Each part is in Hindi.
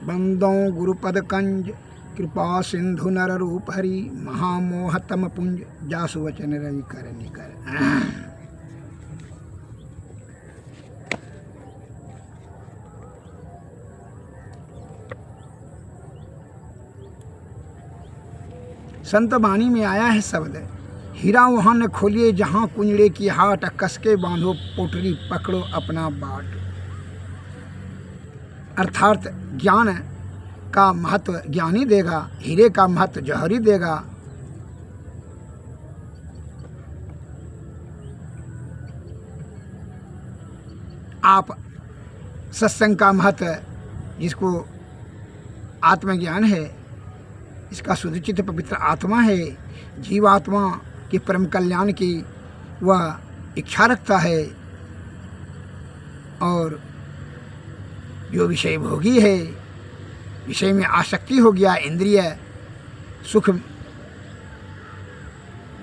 बंदों गुरुपद कंज कृपा सिंधु नर रूप हरि महामोह तम पुंज जासु वचन रवि कर निकर। संत वाणी में आया है शब्द, हीरा वहां न खोलिए जहां कुंजड़े की हाट, कसके बांधो पोटली पकड़ो अपना बाट। अर्थात ज्ञान का महत्व ज्ञानी देगा, हीरे का महत्व जौहरी देगा। आप सत्संग का महत्व, जिसको आत्मज्ञान है, इसका सुदचित पवित्र आत्मा है, जीवात्मा के परम कल्याण की वह इच्छा रखता है, और जो विषय भोगी है, विषय में आसक्ति हो गया, इंद्रिय सुख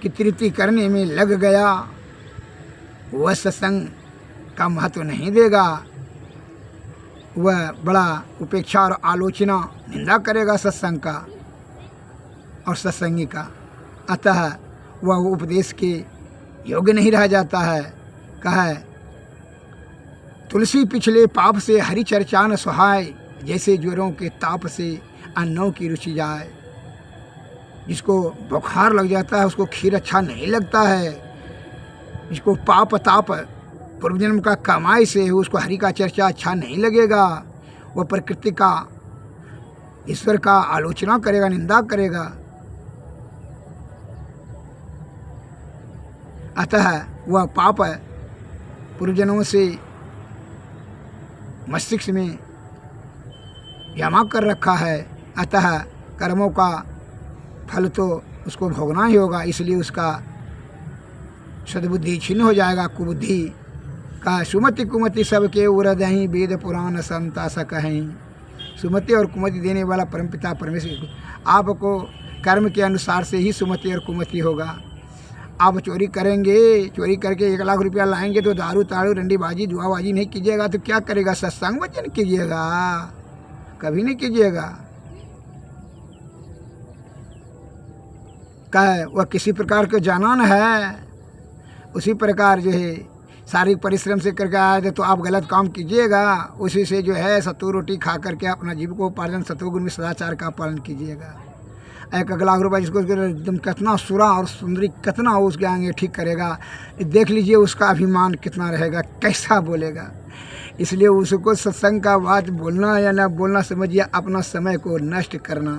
की तृप्ति करने में लग गया, वह सत्संग का महत्व नहीं देगा। वह बड़ा उपेक्षा और आलोचना निंदा करेगा सत्संग का और सत्संगी का। अतः वह उपदेश के योग्य नहीं रह जाता है। कहा, तुलसी पिछले पाप से हरि चर्चा न सुहाय, जैसे ज्वरों के ताप से अन्नों की रुचि जाए। जिसको बुखार लग जाता है उसको खीर अच्छा नहीं लगता है, जिसको पाप ताप पूर्व जन्म का कमाई से है उसको हरि का चर्चा अच्छा नहीं लगेगा। वह प्रकृति का, ईश्वर का आलोचना करेगा, निंदा करेगा। अतः वह पाप पूर्व जन्मों से मस्तिष्क में जमा कर रखा है। अतः कर्मों का फल तो उसको भोगना ही होगा, इसलिए उसका सद्बुद्धि छिन्न हो जाएगा। कुबुद्धि का सुमति कुमति सबके उरदहीं, वेद पुराण संता सकहीं। सुमति और कुमति देने वाला परमपिता परमेश्वर, आपको कर्म के अनुसार से ही सुमति और कुमति होगा। आप चोरी करेंगे, चोरी करके 1 लाख रुपया लाएंगे तो दारू ताड़ू रंडीबाजी जुआबाजी नहीं कीजिएगा तो क्या करेगा? सत्संग वचन कीजिएगा, कभी नहीं कीजिएगा। क्या वह किसी प्रकार के जानान है? उसी प्रकार जो है शारीरिक परिश्रम से करके आए तो आप गलत काम कीजिएगा, उसी से जो है सत्तू रोटी खा करके अपना जीव को पालन सत्वगुण में सदाचार का पालन कीजिएगा। 1 लाख रुपये जिसको एकदम कितना सुरा और सुंदरी कितना उसके आगे ठीक करेगा, देख लीजिए उसका अभिमान कितना रहेगा, कैसा बोलेगा। इसलिए उसको सत्संग का बात बोलना या ना बोलना समझिए अपना समय को नष्ट करना।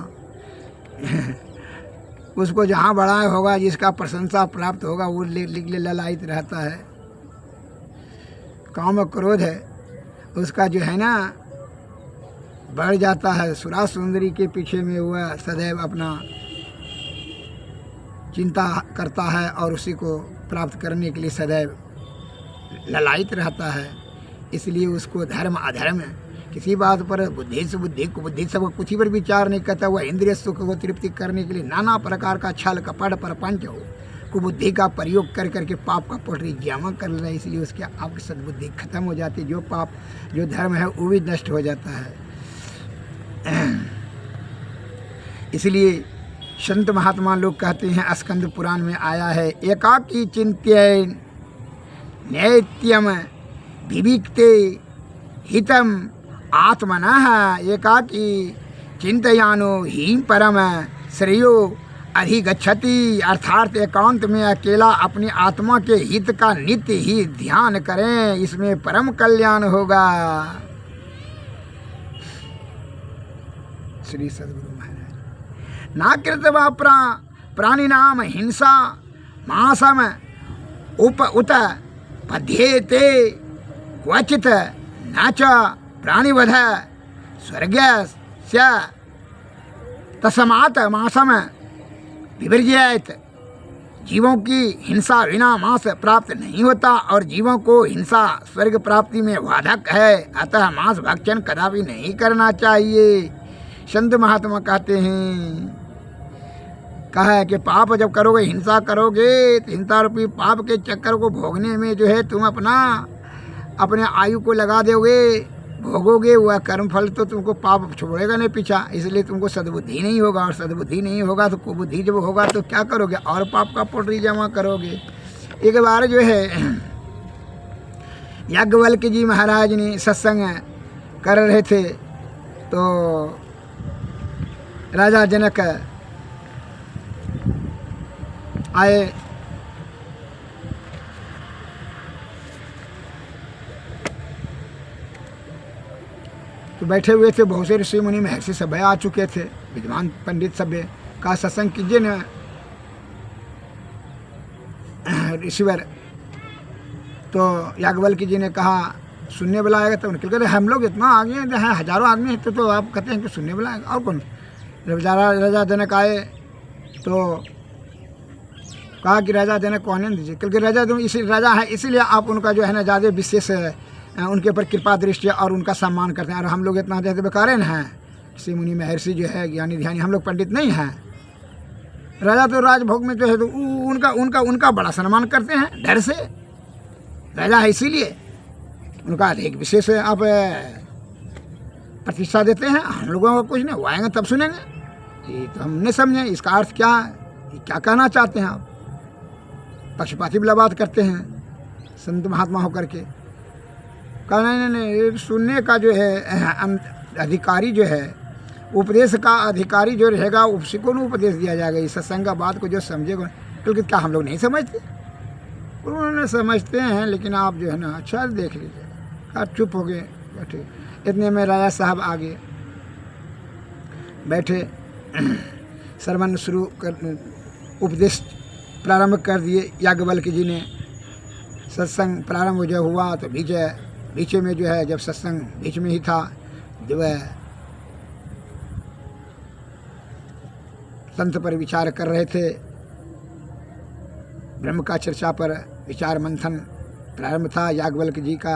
उसको जहाँ बढ़ाया होगा, जिसका प्रशंसा प्राप्त होगा, वो ललायित रहता है। काम क्रोध है उसका जो है ना बढ़ जाता है। सुरा सुंदरी के पीछे में वह सदैव अपना चिंता करता है और उसी को प्राप्त करने के लिए सदैव ललायित रहता है। इसलिए उसको धर्म अधर्म किसी बात पर बुद्धि से बुद्धि को बुद्धि सब कुछ ही पर विचार नहीं करता। वह इंद्रिय सुख को तृप्ति करने के लिए नाना प्रकार का छल कपट प्रपंच हो कुबुद्धि का प्रयोग कर करके पाप का पोटरी जमा कर लेना। इसलिए उसके आपकी सद्बुद्धि खत्म हो जाती है, जो पाप जो धर्म है वो भी नष्ट हो जाता है। इसलिए संत महात्मा लोग कहते हैं, स्कंद पुराण में आया है, एकाकी चिंत्यन नैत्यम विविक्ते हितम आत्मनः, एकाकी चिंतयानो ही परम श्रेयो अधिगच्छति। अर्थात एकांत में अकेला अपनी आत्मा के हित का नित्य ही ध्यान करें, इसमें परम कल्याण होगा। श्री सद्गुरु महाराज। ना कृतवा प्राणी नाम हिंसा मासम उत पध्येते क्वचित न च प्राणिवध स्वर्गस्य तस्मात् मासम विवर्जयेत। जीवों की हिंसा बिना मांस प्राप्त नहीं होता और जीवों को हिंसा स्वर्ग प्राप्ति में बाधक है। अतः मांस भक्षण कदापि नहीं करना चाहिए। संत महात्मा कहते हैं, कहा है कि पाप जब करोगे, हिंसा करोगे तो हिंसा रूपी पाप के चक्कर को भोगने में जो है तुम अपने आयु को लगा दोगे, भोगोगे वह कर्म फल तो तुमको पाप छोड़ेगा नहीं पीछा, इसलिए तुमको सद्बुद्धि नहीं होगा, और सद्बुद्धि नहीं होगा तो कुबुद्धि जब होगा तो क्या करोगे, और पाप का पोटरी जमा करोगे। एक बार जो है याज्ञवल्क्य जी महाराज ने सत्संग कर रहे थे, तो राजा जनक आए। तो बैठे हुए थे, बहुत से ऋषि मुनि महर्षि सब आ चुके थे, विद्वान पंडित सब का सत्संग कीजिए न ऋषिवर। तो याज्ञवल्क्य जी ने कहा सुनने वाला आएगा, तो उनके कहते हम लोग इतना आगे हैं, हजारों आदमी हैं, तो आप कहते हैं कि सुनने वाला आएगा, और कौन। राजा जनक आए तो कहा कि राजा जनक को आनंद दीजिए, क्योंकि राजा राजा है इसीलिए आप उनका जो है ना ज़्यादा विशेष उनके ऊपर कृपा दृष्टि और उनका सम्मान करते हैं, और हम लोग इतना जैसे बेकारे हैं, ऋषि मुनि महर्षि जो है ज्ञानी ध्यानी, हम लोग पंडित नहीं हैं। राजा तो राजभोग में जो है तो उनका उनका उनका बड़ा सम्मान करते हैं, डर से राजा है इसीलिए उनका अधिक विशेष आप प्रतिष्ठा देते हैं। हम लोगों को कुछ नहीं, वो आएंगे तब सुनेंगे, ये तो हम नहीं समझे इसका अर्थ क्या है, क्या कहना चाहते हैं आप। पक्षपाती भी बात करते हैं संत महात्मा होकर के। कहा नहीं, सुनने का जो है अधिकारी जो है, उपदेश का अधिकारी जो रहेगा उसी को उपदेश दिया जाएगा। इस सत्संग का बात को जो समझेगा, क्योंकि क्या हम लोग नहीं समझते, उन्होंने समझते हैं, लेकिन आप जो है ना अच्छा देख लीजिए। कहा चुप हो गए बैठे। इतने में राजा साहब आगे बैठे, श्रवण शुरू कर उपदेश प्रारंभ कर दिए। याज्ञवल्क्य जी ने सत्संग प्रारंभ जो हुआ तो बीच में जो है, जब सत्संग बीच में ही था, जो है संत पर विचार कर रहे थे, ब्रह्म का चर्चा पर विचार मंथन प्रारंभ था याज्ञवल्क्य जी का।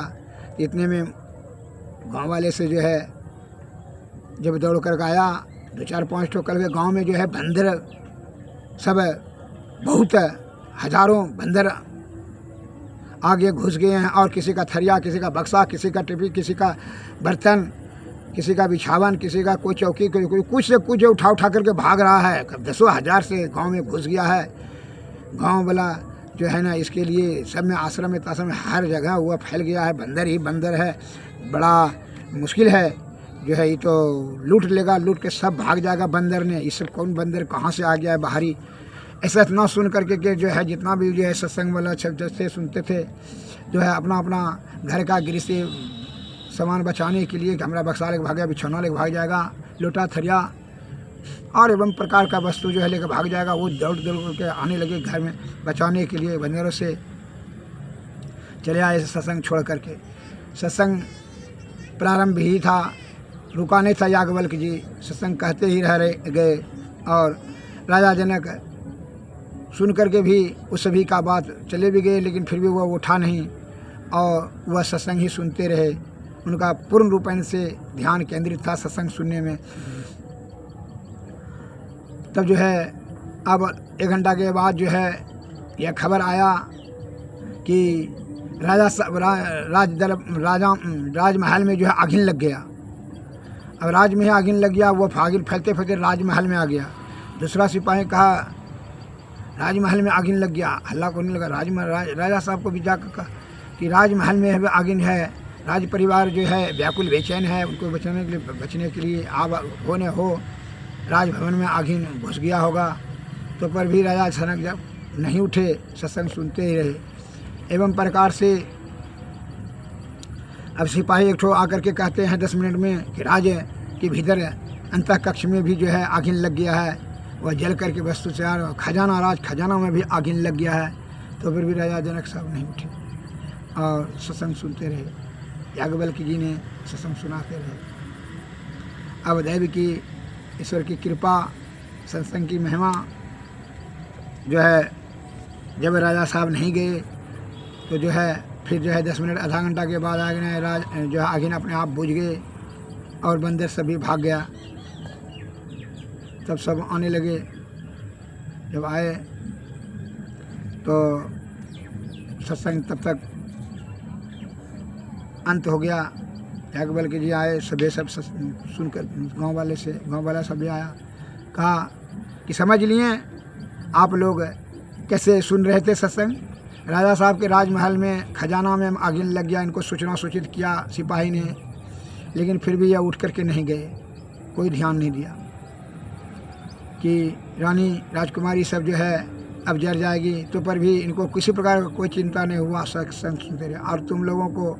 इतने में गांव वाले से जो है जब दौड़ कर आया, 2-4-5 ठो करके गांव में जो है बंदर सब बहुत हजारों बंदर आगे घुस गए हैं, और किसी का थरिया, किसी का बक्सा, किसी का टिफी, किसी का बर्तन, किसी का बिछावन, किसी का कोई चौकी, कोई कुछ से कुछ उठा करके भाग रहा है। 10,000 से गांव में घुस गया है। गांव वाला जो है ना इसके लिए सब में आश्रम में ताश्रम में हर जगह हुआ फैल गया है, बंदर ही बंदर है, बड़ा मुश्किल है जो है। ये तो लूट लेगा, लूट के सब भाग जाएगा बंदर ने। ये सब कौन बंदर कहाँ से आ गया है बाहरी। ऐसा इतना सुन करके कि जो है जितना भी जो है सत्संग वाला सब जैसे सुनते थे, जो है अपना अपना घर का गृह से सामान बचाने के लिए, हमारा बक्सा लेके भाग जाएगा, बिछौना लेके भाग जाएगा, लोटा थरिया और एवं प्रकार का वस्तु जो है लेकर भाग जाएगा। वो दौड़ के आने लगे घर में बचाने के लिए, बंदरों से चले आए सत्संग छोड़ करके। सत्संग प्रारंभ ही था, रुका नहीं था याज्ञवल्क्य जी, सत्संग कहते ही रह गए। और राजा जनक सुन करके भी उस सभी का बात चले भी गए, लेकिन फिर भी वह उठा नहीं और वह सत्संग ही सुनते रहे। उनका पूर्ण रूपेण से ध्यान केंद्रित था सत्संग सुनने में। तब जो है अब 1 घंटा के बाद जो है यह खबर आया कि राजमहल में जो है आगिन लग गया। अब राज में आगिन लग गया, वो आगिन फैलते फैलते राजमहल में आ गया। दूसरा सिपाही कहा राजमहल में आगिन लग गया, हल्ला को नहीं लगा। राजा साहब को भी जाकर कहा कि राजमहल में आगिन है, राज परिवार जो है व्याकुल बेचैन है, उनको बचने के लिए आप होने हो राजभवन में आगिन घुस गया होगा। तो पर भी राजा सनक जब नहीं उठे, सत्संग सुनते ही रहे। एवं प्रकार से अब सिपाही एक ठो आकर के कहते हैं 10 मिनट में कि राज के भीतर अंतः कक्ष में भी जो है आगिन लग गया है, वह जल करके वस्तु से खजाना, राज खजाना में भी आगिन लग गया है। तो फिर भी राजा जनक साहब नहीं उठे और सत्संग सुनते रहे। याज्ञवल्क्य जी ने सत्संग सुनाते रहे। अब दैव की, ईश्वर की कृपा, सत्संग की महिमा जो है, जब राजा साहब नहीं गए तो जो है फिर जो है 10 मिनट आधा घंटा के बाद आगिन जो है आगिन अपने आप बुझ गए और बंदर सभी भाग गया। तब सब आने लगे। जब आए तो सत्संग तब तक अंत हो गया। याज्ञवल्क्य के जी आए, सभी सब सुनकर गांव वाला सभी आया, कहा कि समझ लिए आप लोग कैसे सुन रहे थे सत्संग। राजा साहब के राजमहल में खजाना में आग लग गया, इनको सूचना सूचित किया सिपाही ने, लेकिन फिर भी यह उठ करके नहीं गए, कोई ध्यान नहीं दिया कि रानी राजकुमारी सब जो है अब जर जाएगी, तो पर भी इनको किसी प्रकार का कोई चिंता नहीं हुआ, सत्संग सुनते रहे। और तुम लोगों को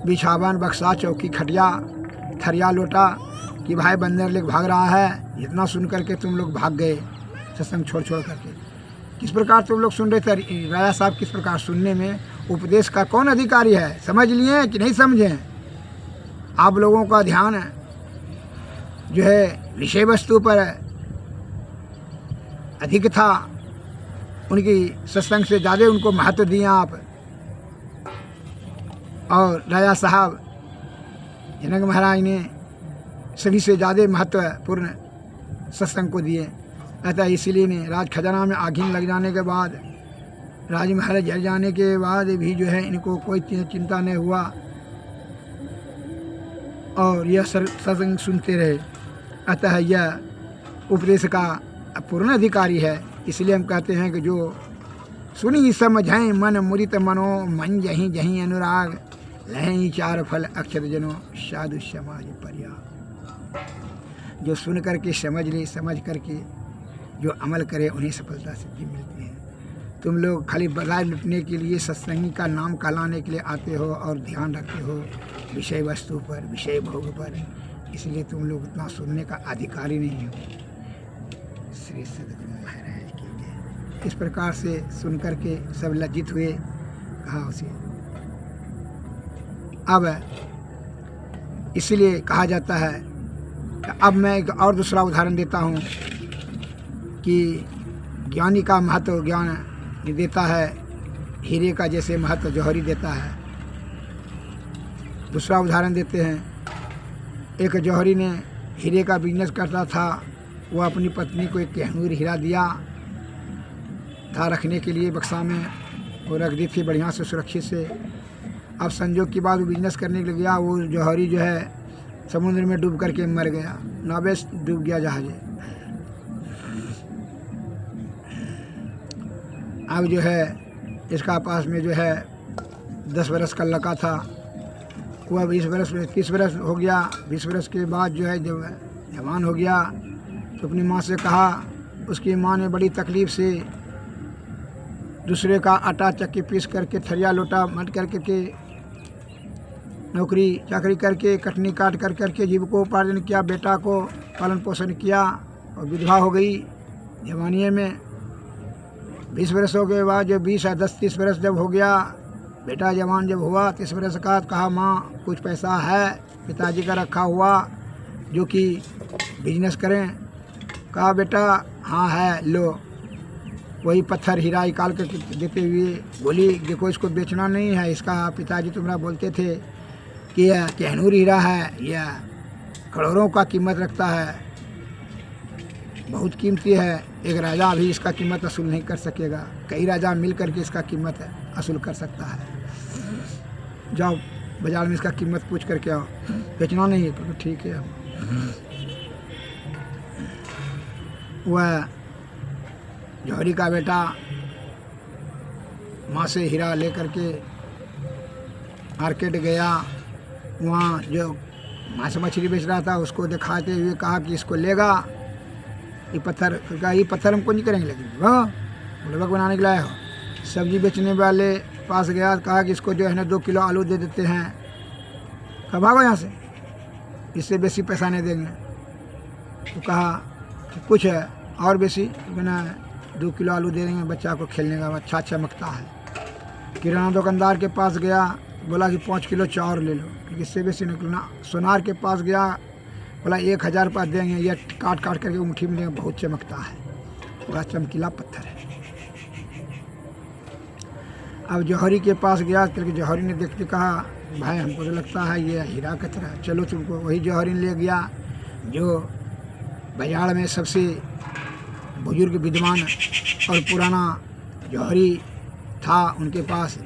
बिछावन, बक्सा, चौकी, खटिया, थरिया, लोटा कि भाई बंदर लेके भाग रहा है, इतना सुन करके तुम लोग भाग गए सत्संग छोड़ करके। किस प्रकार तुम लोग सुन रहे थे, राजा साहब किस प्रकार सुनने में, उपदेश का कौन अधिकारी है, समझ लिए कि नहीं समझे। आप लोगों का ध्यान जो है विषय वस्तु पर अधिक था, उनकी सत्संग से ज़्यादा उनको महत्व दिया आप। और राजा साहब जनक महाराज ने सभी से ज़्यादा महत्वपूर्ण सत्संग को दिए। अतः इसीलिए ने राज खजाना में आगिन लग जाने के बाद, राजमहल जल जाने के बाद भी जो है इनको कोई चिंता नहीं हुआ और यह सत्संग सुनते रहे। अतः यह उपदेश का पूर्ण अधिकारी है। इसलिए हम कहते हैं कि जो सुनी समझें मन मुदित मनो, मन जहीं जहीं अनुराग, लहें चार फल अक्षत जनो, साधु समाज पर्याग। जो सुन करके समझ ले, समझ करके जो अमल करे, उन्हें सफलता सिद्धि मिलती है। तुम लोग खाली बधाई लुटने के लिए, सत्संगी का नाम कहलाने के लिए आते हो और ध्यान रखते हो विषय वस्तु पर, विषय भोग पर, इसलिए तुम लोग उतना सुनने का अधिकारी नहीं हो। श्री सद्गुरु महाराज की जय। इस प्रकार से सुन करके सब लज्जित हुए। कहा उसे अब इसलिए कहा जाता है। अब मैं एक और दूसरा उदाहरण देता हूँ कि ज्ञानी का महत्व ज्ञान देता है, हीरे का जैसे महत्व जौहरी देता है। दूसरा उदाहरण देते हैं। एक जौहरी ने हीरे का बिजनेस करता था, वो अपनी पत्नी को एक कहनूर हीरा दिया था रखने के लिए बक्सा में, वो रख दी थी बढ़िया से सुरक्षित से। अब संजोग की बात वो बिजनेस करने के लिए गया, वो जौहरी जो है समुद्र में डूब करके मर गया, नावे डूब गया जहाज। अब जो है इसका पास में जो है 10 बरस का लड़का था, वह 20 बरस 30 बरस हो गया। 20 बरस के बाद जो है जब जवान हो गया तो अपनी माँ से कहा। उसकी माँ ने बड़ी तकलीफ़ से दूसरे का आटा चक्की पीस करके, थरिया लोटा मट करके, नौकरी चाकरी करके, कटनी काट करके जीविकोपार्जन किया, बेटा को पालन पोषण किया और विधवा हो गई जवानी में। 20 बरसों के बाद जब 20 या 10-30 बरस जब हो गया, बेटा जवान जब हुआ 30 बरस का, कहा माँ कुछ पैसा है पिताजी का रखा हुआ जो कि बिजनेस करें। कहा बेटा हाँ है, लो। वही पत्थर हीरा निकाल कर देते हुए बोली, देखो इसको बेचना नहीं है, इसका पिताजी तुम्हारा बोलते थे कि यह कहनूर हीरा है, यह करोड़ों का कीमत रखता है, बहुत कीमती है, एक राजा भी इसका कीमत वसूल नहीं कर सकेगा, कई राजा मिल करके इसका कीमत वसूल कर सकता है। जाओ बाजार में इसका कीमत पूछ करके आओ, बेचना नहीं है तो ठीक है। वह जौहरी का बेटा माँ से हीरा ले करके मार्केट गया, वहाँ जो मांस मछली बेच रहा था उसको दिखाते हुए कहा कि इसको लेगा, ये पत्थर हमको नहीं करेंगे, लेकिन गुलबक बनाने के लाए हो। सब्जी बेचने वाले पास गया, कहा कि इसको जो है ना 2 किलो आलू दे देते हैं। कहा भागो यहाँ से, इससे बेसी पैसा नहीं देंगे। तो कहा कि कुछ है और बेसी, बिना 2 किलो आलू दे देंगे, बच्चा को खेलने का अच्छा चमकता है। किराना दुकानदार के पास गया, बोला कि 5 किलो चाउर ले लो, इससे बेसी निकलना। सोनार के पास गया, बोला 1000 रुपया देंगे, यह काट करके अंगूठी में देंगे, बहुत चमकता है, बड़ा चमकीला पत्थर है। अब जौहरी के पास गया, करके जौहरी ने देखते कहा भाई हमको तो लगता है ये हीरा की तरह, चलो तुमको। वही जौहरी ले गया जो बाजार में सबसे बुजुर्ग विद्वान और पुराना जौहरी था, उनके पास।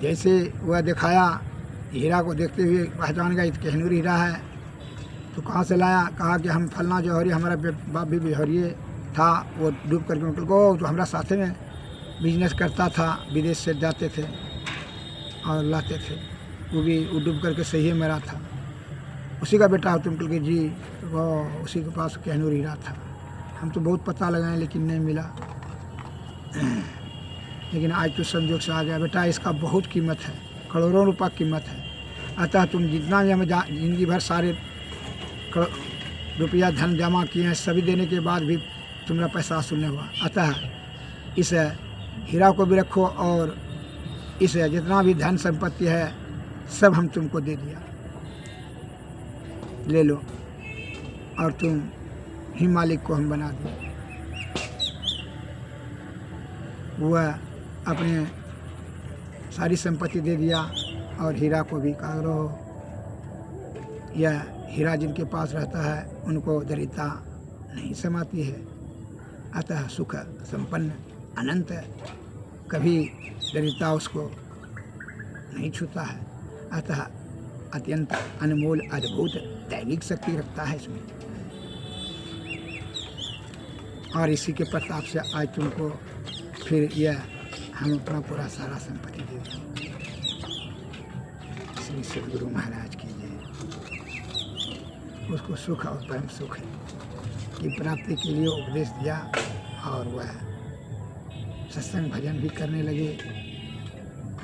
जैसे वह दिखाया हीरा को देखते हुए पहचान गया, कहनूर हीरा है। तो कहाँ से लाया? कहा कि हम फलना जौहरी, हमारा बाप भी बिहारिये था, वो डूब करके निकल गो। तो हमारा साथ में बिजनेस करता था, विदेश से जाते थे और लाते थे, वो डूब करके सही मरा था। उसी का बेटा हो तुम? के जी वो उसी के पास कहनूर हीरा था। हम तो बहुत पता लगाए लेकिन नहीं मिला, लेकिन आज तो संजोग से आ गया। बेटा इसका बहुत कीमत है, करोड़ों रुपया कीमत है। अतः तुम जितना भी हमें जिंदगी भर सारे रुपया धन जमा किए हैं, सभी देने के बाद भी तुम्हारा पैसा हासिल नहीं हुआ। अतः इस हीरा को भी रखो और इस जितना भी धन संपत्ति है सब हम तुमको दे दिया, ले लो और तुम ही मालिक को हम बना दिए। वह अपने सारी संपत्ति दे दिया और हीरा को भी कहा रहो। यह हीरा जिनके पास रहता है उनको दरिद्रता नहीं समाती है। अतः सुख संपन्न अनंत, कभी दरिद्रता उसको नहीं छूता है। अतः अत्यंत अनमोल अद्भुत दैविक शक्ति रखता है इसमें। और इसी के प्रताप से आज तुमको फिर यह हम अपना पूरा सारा संपत्ति दे दें। श्री सद्गुरु महाराज की जय। उसको सुख और परम सुख की प्राप्ति के लिए उपदेश दिया और वह सत्संग भजन भी करने लगे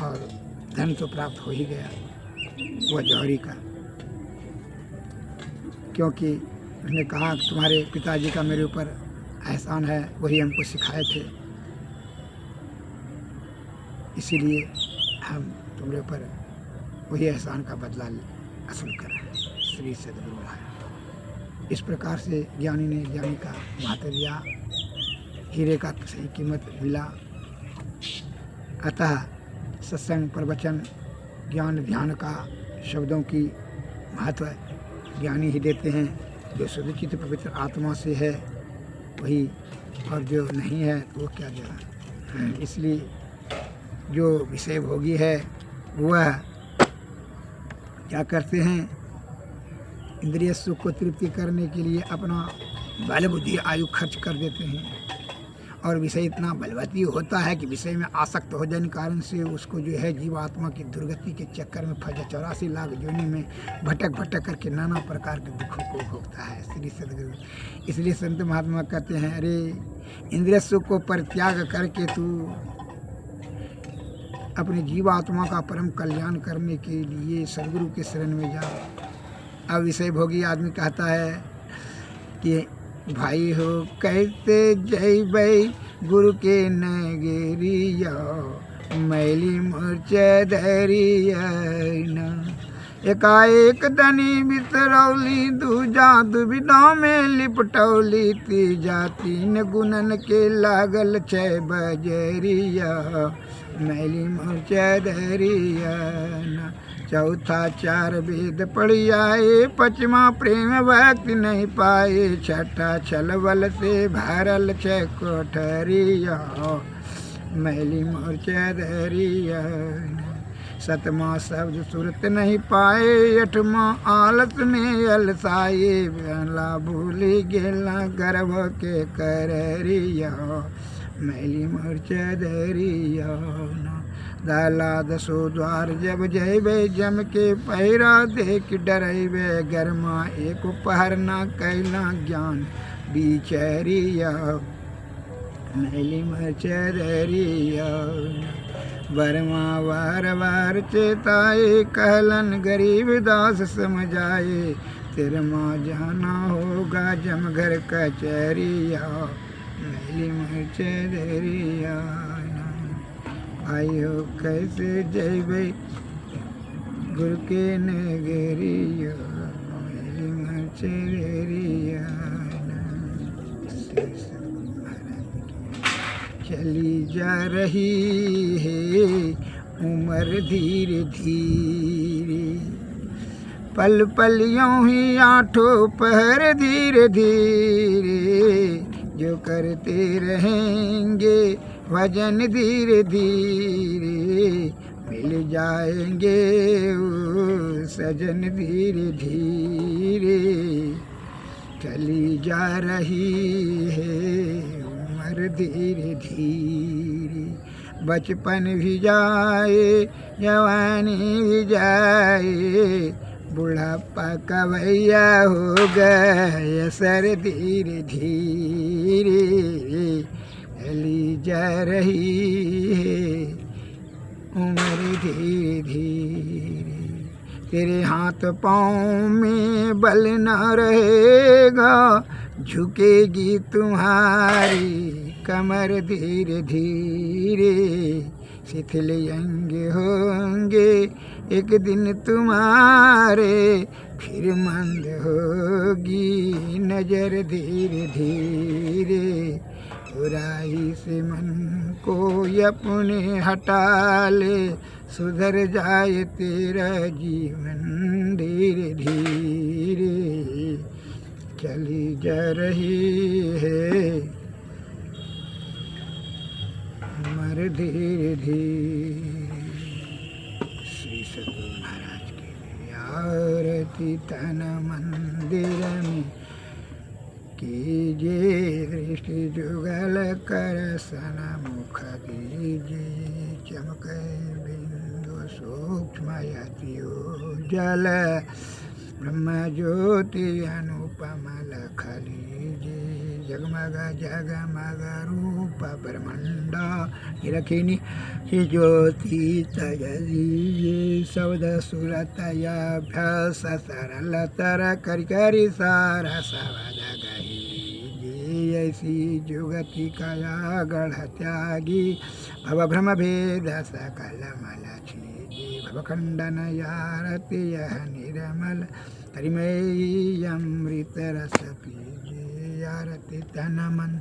और धन तो प्राप्त हो ही गया वह जौहरी का, क्योंकि उसने कहा तुम्हारे पिताजी का मेरे ऊपर एहसान है, वही हमको सिखाए थे, इसीलिए हम तुम्हारे ऊपर वही एहसान का बदला असूल कर रहे हैं। श्री सद्गुरु महाराज। इस प्रकार से ज्ञानी ने ज्ञानी का महत्व दिया, हीरे का सही कीमत मिला। अतः सत्संग प्रवचन ज्ञान ध्यान का शब्दों की महत्व ज्ञानी ही देते हैं। जो शुद्ध चित्त पवित्र आत्मा से है वही, और जो नहीं है तो वो क्या दे रहा है। इसलिए जो विषय भोगी है वह क्या करते हैं, इंद्रिय सुख को तृप्ति करने के लिए अपना बल बुद्धि आयु खर्च कर देते हैं। और विषय इतना बलवती होता है कि विषय में आसक्त हो जाने कारण से उसको जो है जीवात्मा की दुर्गति के चक्कर में फंसा 84 लाख योनि में भटक भटक करके नाना प्रकार के दुखों को भोगता है। श्री सद्गुरु। इसलिए संत महात्मा कहते हैं, अरे इंद्रिय सुख को परित्याग करके तू अपने जीवात्मा का परम कल्याण करने के लिए सद्गुरु के शरण में जा। अब विषय भोगी आदमी कहता है कि भाई हो कहते जय भाई गुरु के नगरिया, मैली मूर्छ धरिया न। एकाएक धनी बितरौली, दूजा दुविधा में लिपटौली, तीजा तीन गुणन के लागल छह बजरिया, मैली मूर्छ धरिया न। चौथा चार वेद पढ़ आए, पांचवा प्रेम भक्ति नहीं पाए, छठा छल बल से भरल छह कोठरिया, मैली मूर्छ धरिया। सतमा शब्द सुरत नहीं पाए, अठमा आलस में अलसाए, बेला भूली गेला गर्भ के कररिया, मैली मूर्छ धरिया। दाला दसो द्वार जब जैबे, जम के पैरा देख डरैबे, गरमा एक पहर न कैला ज्ञान बिचरिया, मैली मूर्छ धरिया। बरमा बार बार चेताए, कहलन गरीब दास समझाए, तेरे माँ जाना होगा जमघर कचरिया, मैली मूर्छ धरिया। आयो कैसे जैबे गुरु के नगरिया, मैली मूर्छ धरिया। चली जा रही है उम्र धीरे धीरे, पल पल यूं ही आठों पहर धीरे धीरे, जो करते रहेंगे भजन धीरे धीरे, मिल जाएंगे ओ सजन धीरे धीरे, चली जा रही है उम्र धीरे धीरे, बचपन भी जाए जवानी भी जाए, बुढ़ापा का भैया हो गए सर धीरे धीरे, चली जा रही है उम्र धीरे धीरे, तेरे हाथ पाँव में बल न रहेगा, झुकेगी तुम्हारी कमर धीरे धीरे, शिथिल अंग होंगे एक दिन तुम्हारे, फिर मंद होगी नजर धीरे धीरे, बुराई से मन को अपने हटा ले, सुधर जाए तेरा जीवन धीरे धीरे, चली जा रही है उम्र धीरे धीरे। श्री सद्गुरु महाराज की आरती तन मंदिर में कीजिए, दृष्टि जुगल कर सन मुख दीजिए, चमके बिंदु सूक्ष्म जल, ब्रह्म ज्योति अनुपम लख लीजिए, जगमग जगमग रूप ब्रह्मांड रखिनी ज्योति तज दीजिए, शब्द सुरतयाभ्यास सरल तर करि करि सारा शब्द गहीजिए, ऐसी जुगति कया गढ़ त्यागी, भव भ्रम भेद सकल मल छीजी, भव खंडन यारति यह निर्मल, तरिमय अमृत रस पीजिए, आरती तन मन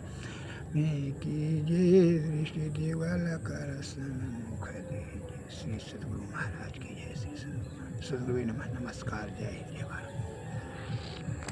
में कीजिए, दृष्टि दिवल कर सन मुख दीजिए। श्री सद्गुरु महाराज की जय, श्री सद्गुरु नमः, नमस्कार, जय जय भारत।